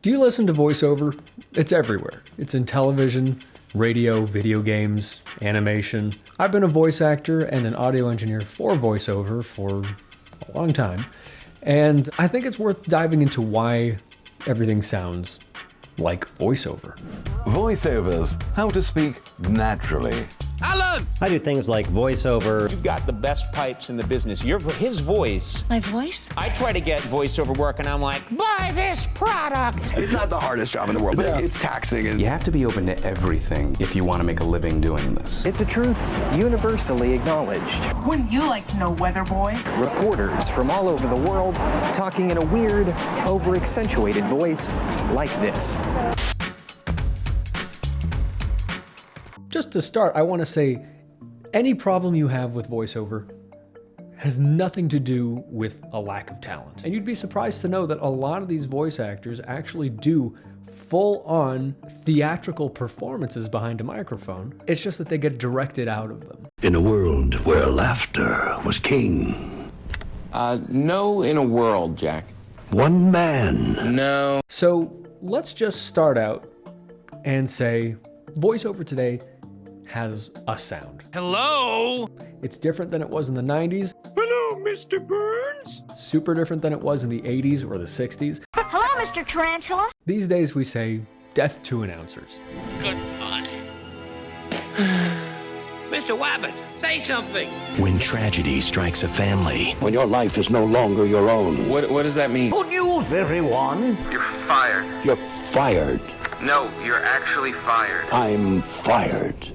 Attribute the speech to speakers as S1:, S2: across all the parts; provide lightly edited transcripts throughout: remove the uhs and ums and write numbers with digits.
S1: Do you listen to voiceover? It's everywhere. It's in television, radio, video games, animation. I've been a voice actor and an audio engineer for voiceover for a long time, and I think it's worth diving into why everything sounds like voiceover.
S2: Voiceovers, how to speak naturally.
S3: Alan!
S4: I do things like voiceover.
S3: You've got the best pipes in the business. His voice.
S5: My voice?
S3: I try to get voiceover work and I'm like, buy this product!
S6: It's not the hardest job in the world, but it's taxing. And
S7: you have to be open to everything if you want to make a living doing this.
S8: It's a truth universally acknowledged.
S9: Wouldn't you like to know, Weather Boy?
S8: Reporters from all over the world talking in a weird, over-accentuated voice like this.
S1: Just to start, I want to say any problem you have with voiceover has nothing to do with a lack of talent. And you'd be surprised to know that a lot of these voice actors actually do full-on theatrical performances behind a microphone. It's just that they get directed out of them.
S10: In a world where laughter was king.
S7: No, in a world, Jack.
S10: One man.
S7: No.
S1: So let's just start out and say voiceover today has a sound.
S11: Hello?
S1: It's different than it was in the 90s.
S11: Hello, Mr. Burns?
S1: Super different than it was in the 80s or the 60s.
S5: Hello, Mr. Tarantula.
S1: These days we say death to announcers.
S11: Goodbye. Mr. Wabbit, say something.
S10: When tragedy strikes a family. When your life is no longer your own.
S7: What does that mean?
S8: Good news, everyone.
S12: You're fired.
S10: You're fired.
S12: No, you're actually fired.
S10: I'm fired.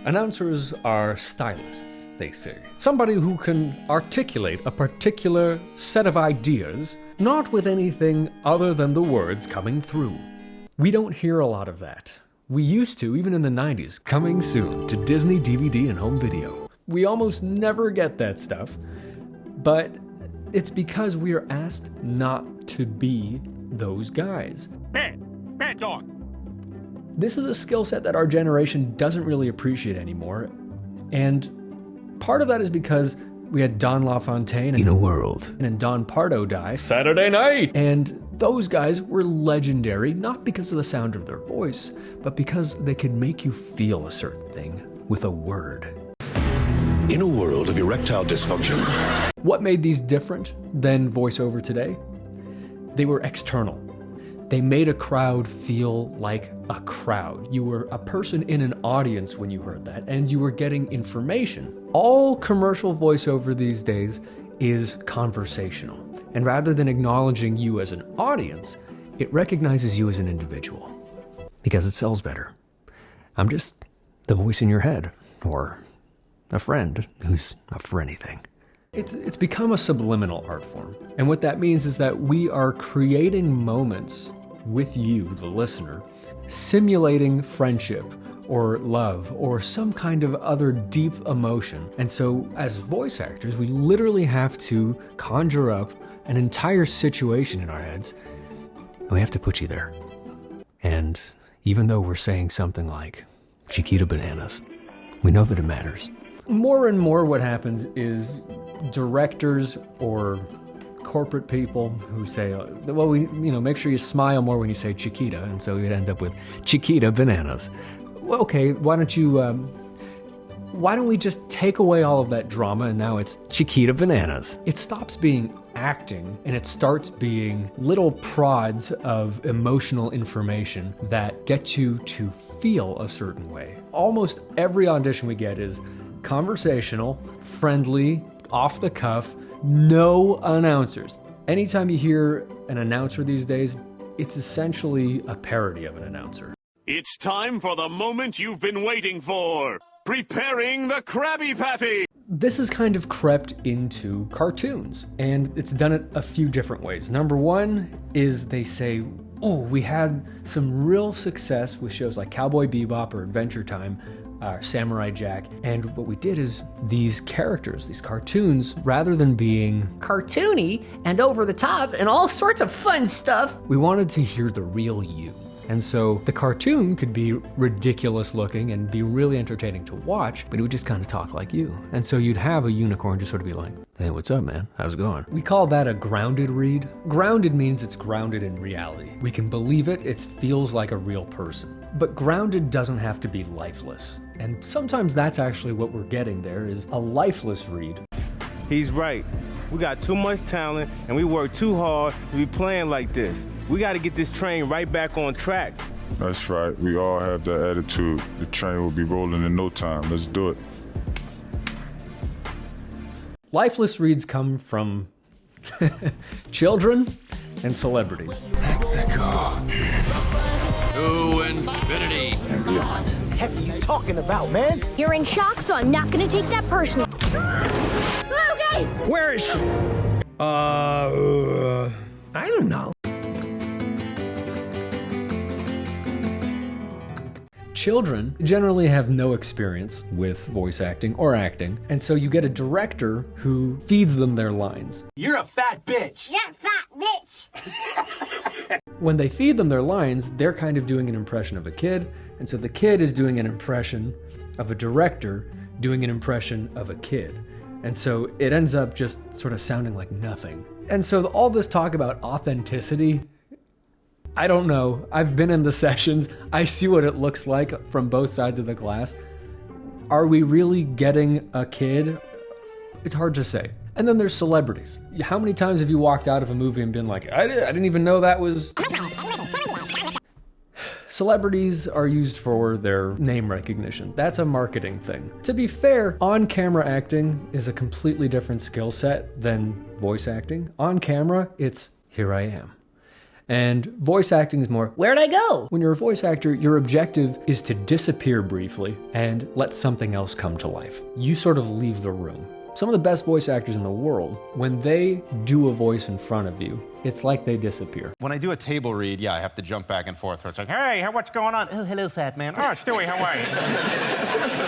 S1: Announcers are stylists, they say. Somebody who can articulate a particular set of ideas, not with anything other than the words coming through. We don't hear a lot of that. We used to, even in the 90s, coming soon to Disney DVD and home video. We almost never get that stuff, but it's because we are asked not to be those guys.
S11: Bad dog.
S1: This is a skill set that our generation doesn't really appreciate anymore, and part of that is because we had Don LaFontaine
S10: In a world.
S1: and then Don Pardo die Saturday night, and those guys were legendary not because of the sound of their voice, but because they could make you feel a certain thing with a word.
S10: In a world of erectile dysfunction.
S1: What made these different than voiceover today? They were external. They made a crowd feel like a crowd. You were a person in an audience when you heard that, and you were getting information. All commercial voiceover these days is conversational. And rather than acknowledging you as an audience, it recognizes you as an individual. Because it sells better. I'm just the voice in your head, or a friend who's up for anything. It's become a subliminal art form. And what that means is that we are creating moments with you, the listener, simulating friendship or love or some kind of other deep emotion. And so as voice actors, we literally have to conjure up an entire situation in our heads, and we have to put you there. And even though we're saying something like, Chiquita bananas, we know that it matters. More and more what happens is directors or corporate people who say, well, make sure you smile more when you say Chiquita, and so you'd end up with Chiquita bananas. Well, okay, why don't we just take away all of that drama and now it's Chiquita bananas? It stops being acting and it starts being little prods of emotional information that get you to feel a certain way. Almost every audition we get is conversational, friendly, off the cuff, no announcers. Anytime you hear an announcer these days, it's essentially a parody of an announcer.
S11: It's time for the moment you've been waiting for. Preparing the Krabby Patty.
S1: This has kind of crept into cartoons, and it's done it a few different ways. Number one is they say, oh, we had some real success with shows like Cowboy Bebop or Adventure Time, Samurai Jack, and what we did is these characters, these cartoons, rather than being
S13: cartoony and over the top and all sorts of fun stuff,
S1: we wanted to hear the real you. And so the cartoon could be ridiculous looking and be really entertaining to watch, but it would just kind of talk like you. And so you'd have a unicorn just sort of be like, hey, what's up, man? How's it going? We call that a grounded read. Grounded means it's grounded in reality. We can believe it, it feels like a real person. But grounded doesn't have to be lifeless. And sometimes that's actually what we're getting there, is a lifeless read.
S13: He's right. We got too much talent and we work too hard to be playing like this. We got to get this train right back on track.
S14: That's right. We all have that attitude. The train will be rolling in no time. Let's do it.
S1: Lifeless reads come from children and celebrities.
S10: Let's go. To infinity and beyond.
S8: What the heck are you talking about, man?
S5: You're in shock, so I'm not gonna take that personally. Okay.
S8: Where is she? I don't know.
S1: Children generally have no experience with voice acting or acting, and so you get a director who feeds them their lines.
S8: You're a fat bitch.
S5: You're a fat bitch.
S1: When they feed them their lines, they're kind of doing an impression of a kid, and so the kid is doing an impression of a director doing an impression of a kid. And so it ends up just sort of sounding like nothing. And so all this talk about authenticity, I don't know. I've been in the sessions. I see what it looks like from both sides of the glass. Are we really getting a kid? It's hard to say. And then there's celebrities. How many times have you walked out of a movie and been like, I didn't even know that was... Celebrities are used for their name recognition. That's a marketing thing. To be fair, on-camera acting is a completely different skill set than voice acting. On camera, it's here I am. And voice acting is more, where'd I go? When you're a voice actor, your objective is to disappear briefly and let something else come to life. You sort of leave the room. Some of the best voice actors in the world, when they do a voice in front of you, it's like they disappear.
S15: When I do a table read, yeah, I have to jump back and forth. It's like, hey, what's going on? Oh, hello, fat man. Oh, Stewie, how are you?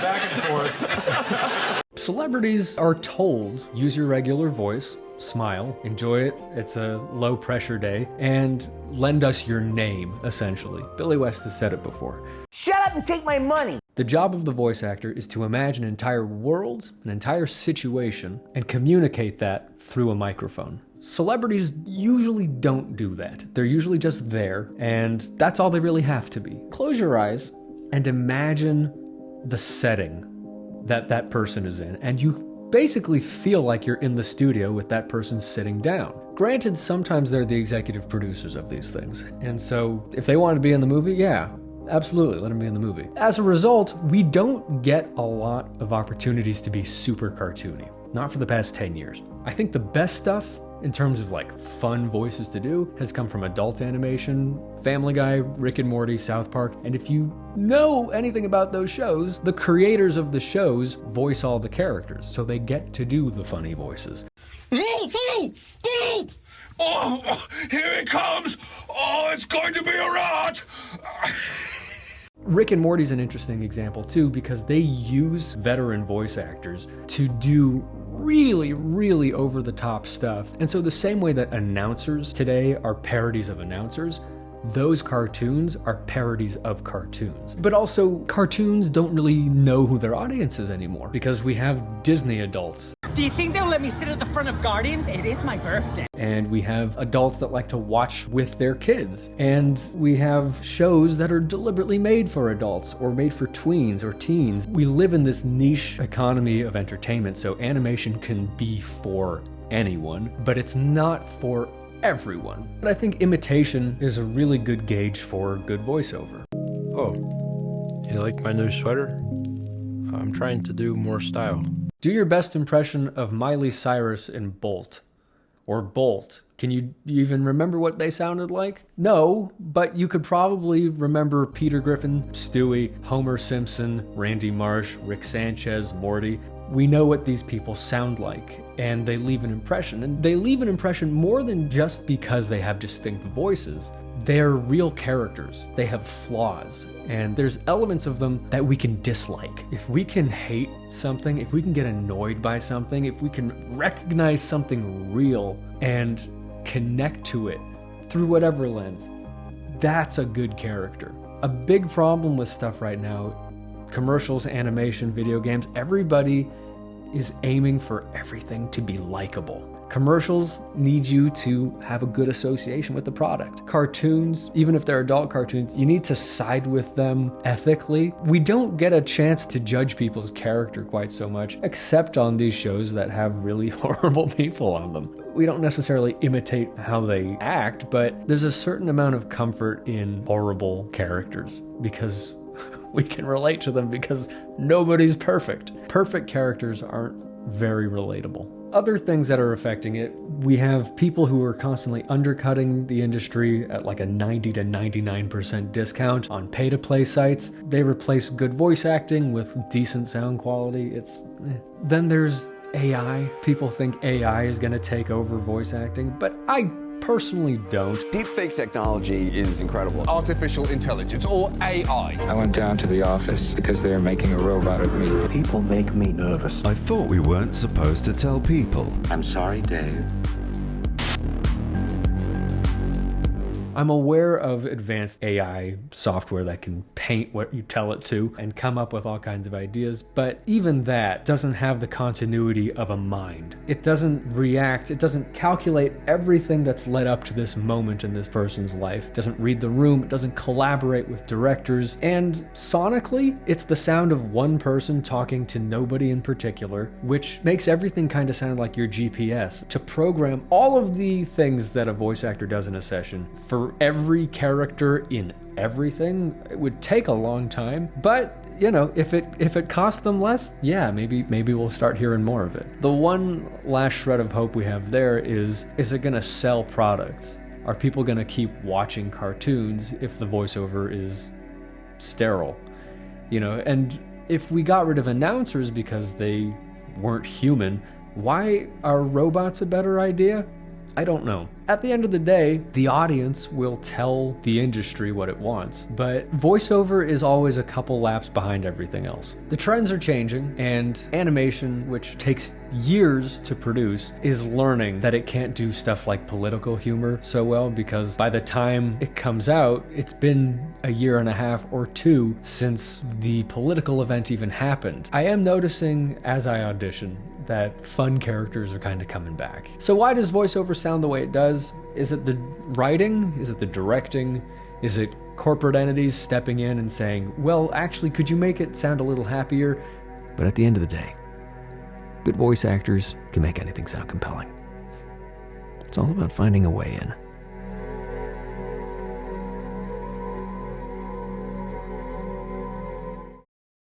S15: Back and forth.
S1: Celebrities are told, use your regular voice, smile, enjoy it, it's a low pressure day, and lend us your name, essentially. Billy West has said it before.
S8: Shut up and take my money.
S1: The job of the voice actor is to imagine an entire world, an entire situation, and communicate that through a microphone. Celebrities usually don't do that. They're usually just there, and that's all they really have to be. Close your eyes and imagine the setting that that person is in, and you basically feel like you're in the studio with that person sitting down. Granted, sometimes they're the executive producers of these things, and so if they want to be in the movie, yeah, absolutely, let them be in the movie. As a result, we don't get a lot of opportunities to be super cartoony. Not for the past 10 years. I think the best stuff in terms of like fun voices to do has come from adult animation, Family Guy, Rick and Morty, South Park. And if you know anything about those shows, the creators of the shows voice all the characters, so they get to do the funny voices.
S11: Oh, here it comes! Oh, it's going to be a rat!
S1: Rick and Morty's an interesting example too, because they use veteran voice actors to do really, really over-the-top stuff. And so the same way that announcers today are parodies of announcers, those cartoons are parodies of cartoons. But also, cartoons don't really know who their audience is anymore, because we have Disney adults.
S16: Do you think they'll let me sit at the front of Guardians? It is my birthday.
S1: And we have adults that like to watch with their kids. And we have shows that are deliberately made for adults or made for tweens or teens. We live in this niche economy of entertainment, so animation can be for anyone, but it's not for everyone. But I think imitation is a really good gauge for good voiceover.
S17: Oh, you like my new sweater? I'm trying to do more style.
S1: Do your best impression of Miley Cyrus in Bolt. Or Bolt. Can you even remember what they sounded like? No, but you could probably remember Peter Griffin, Stewie, Homer Simpson, Randy Marsh, Rick Sanchez, Morty. We know what these people sound like, and they leave an impression. And they leave an impression more than just because they have distinct voices. They're real characters. They have flaws, and there's elements of them that we can dislike. If we can hate something, if we can get annoyed by something, if we can recognize something real and connect to it through whatever lens, That's a good character. A big problem with stuff right now, commercials, animation, video games, everybody is aiming for everything to be likable. Commercials need you to have a good association with the product. Cartoons, even if they're adult cartoons, you need to side with them ethically. We don't get a chance to judge people's character quite so much, except on these shows that have really horrible people on them. We don't necessarily imitate how they act, but there's a certain amount of comfort in horrible characters because we can relate to them because nobody's perfect. Perfect characters aren't very relatable. Other things that are affecting it, we have people who are constantly undercutting the industry at like a 90 to 99% discount on pay-to-play sites. They replace good voice acting with decent sound quality. Then there's AI. People think AI is going to take over voice acting, but I personally don't.
S6: Deepfake technology is incredible.
S18: Artificial intelligence, or AI.
S19: I went down to the office because they were making a robot of me.
S10: People make me nervous.
S2: I thought we weren't supposed to tell people.
S10: I'm sorry, Dave.
S1: I'm aware of advanced AI software that can paint what you tell it to and come up with all kinds of ideas, but even that doesn't have the continuity of a mind. It doesn't react, it doesn't calculate everything that's led up to this moment in this person's life. It doesn't read the room, it doesn't collaborate with directors, and sonically, it's the sound of one person talking to nobody in particular, which makes everything kind of sound like your GPS. To program all of the things that a voice actor does in a session for every character in everything, it would take a long time, but you know, if it costs them less, yeah, maybe we'll start hearing more of it. The one last shred of hope we have there is it gonna sell products? Are people gonna keep watching cartoons if the voiceover is sterile? You know, and if we got rid of announcers because they weren't human, why are robots a better idea? I don't know. At the end of the day, the audience will tell the industry what it wants, but voiceover is always a couple laps behind everything else. The trends are changing, and animation, which takes years to produce, is learning that it can't do stuff like political humor so well, because by the time it comes out, it's been a year and a half or two since the political event even happened. I am noticing as I audition that fun characters are kind of coming back. So why does voiceover sound the way it does? Is it the writing? Is it the directing? Is it corporate entities stepping in and saying, well, actually, could you make it sound a little happier? But at the end of the day, good voice actors can make anything sound compelling. It's all about finding a way in.